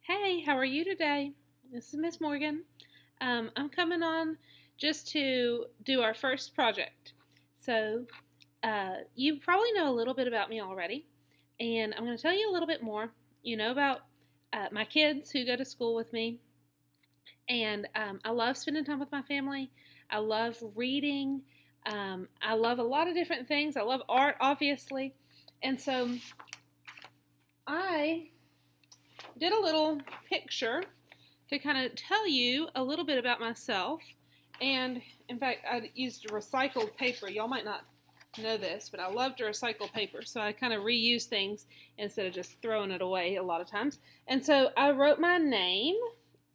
Hey, how are you today? This is Miss Morgan. I'm coming on just to do our first project. So, you probably know a little bit about me already, and I'm going to tell you a little bit more. You know about my kids who go to school with me, and I love spending time with my family. I love reading. I love a lot of different things. I love art, obviously. And so, I did a little picture to kind of tell you a little bit about myself. And in fact, I used recycled paper. Y'all might not know this, but I love to recycle paper. So I kind of reuse things instead of just throwing it away a lot of times. And so I wrote my name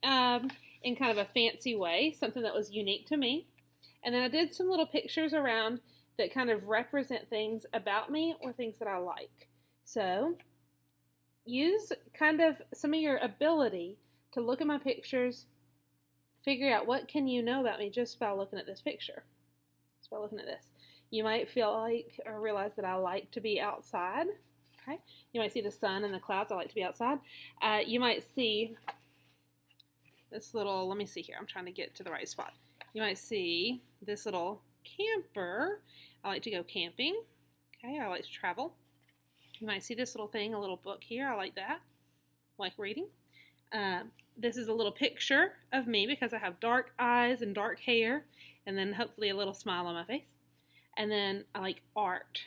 in kind of a fancy way, something that was unique to me. And then I did some little pictures around that kind of represent things about me or things that I like. So use kind of some of your ability to look at my pictures, figure out what can you know about me just by looking at this picture, just by looking at this. You might feel like or realize that I like to be outside. Okay, you might see the sun and the clouds. I like to be outside. You might see this little, let me see here, I'm trying to get to the right spot. You might see this little camper. I like to go camping. Okay, I like to travel. You might see this little thing, a little book here. I like that. I like reading. This is a little picture of me because I have dark eyes and dark hair, and then hopefully a little smile on my face. And then I like art.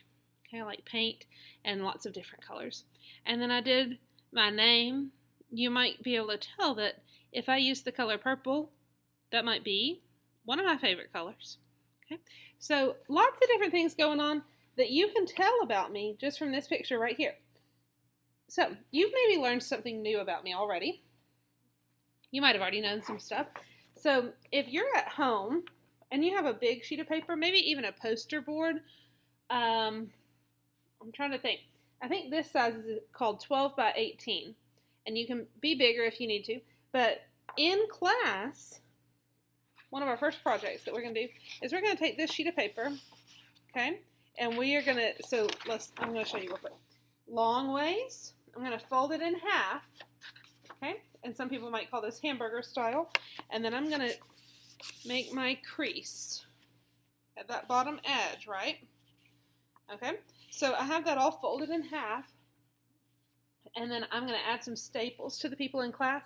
Okay, I like paint and lots of different colors. And then I did my name. You might be able to tell that if I use the color purple, that might be one of my favorite colors. Okay, so lots of different things going on that you can tell about me just from this picture right here. So, you've maybe learned something new about me already. You might have already known some stuff. So, if you're at home and you have a big sheet of paper, maybe even a poster board, I'm trying to think. I think this size is called 12 by 18, and you can be bigger if you need to. But in class, one of our first projects that we're going to do is we're going to take this sheet of paper, okay? And we are going to, I'm going to show you real quick. Long ways. I'm going to fold it in half. Okay. And some people might call this hamburger style. And then I'm going to make my crease at that bottom edge, right? Okay. So I have that all folded in half. And then I'm going to add some staples to the people in class.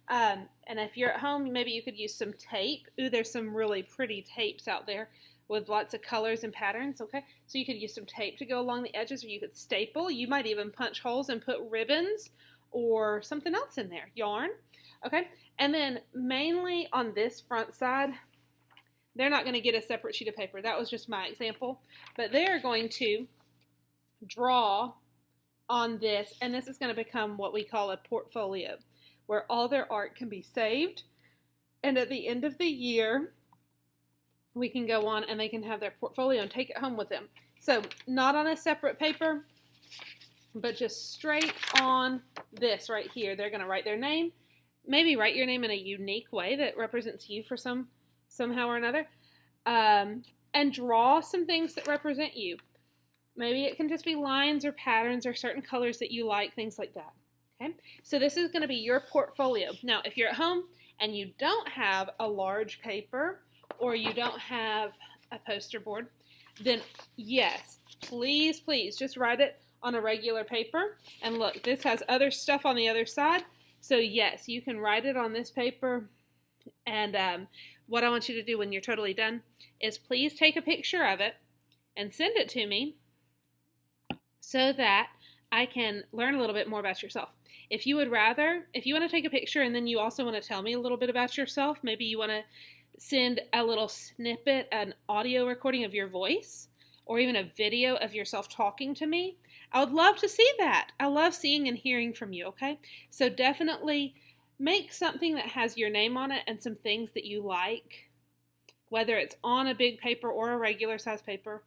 And if you're at home, maybe you could use some tape. Ooh, there's some really pretty tapes out there with lots of colors and patterns, okay? So you could use some tape to go along the edges, or you could staple. You might even punch holes and put ribbons or something else in there, yarn, okay? And then mainly on this front side, they're not going to get a separate sheet of paper. That was just my example. But they're going to draw on this, and this is going to become what we call a portfolio, where all their art can be saved. And at the end of the year, we can go on and they can have their portfolio and take it home with them. So not on a separate paper, but just straight on this right here. They're going to write their name, maybe write your name in a unique way that represents you for somehow or another, and draw some things that represent you. Maybe it can just be lines or patterns or certain colors that you like, things like that. Okay, so this is going to be your portfolio. Now, if you're at home and you don't have a large paper, or you don't have a poster board, then yes, please just write it on a regular paper. And look, this has other stuff on the other side. So yes, you can write it on this paper. And what I want you to do when you're totally done is please take a picture of it and send it to me so that I can learn a little bit more about yourself. If you want to take a picture and then you also want to tell me a little bit about yourself, maybe you want to send a little snippet, an audio recording of your voice, or even a video of yourself talking to me, I would love to see that. I love seeing and hearing from you, okay? So definitely make something that has your name on it and some things that you like, whether it's on a big paper or a regular size paper.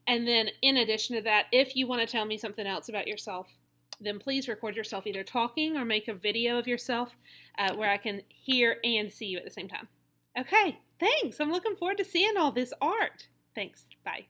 And then in addition to that, if you want to tell me something else about yourself, then please record yourself either talking or make a video of yourself where I can hear and see you at the same time. Okay, thanks. I'm looking forward to seeing all this art. Thanks. Bye.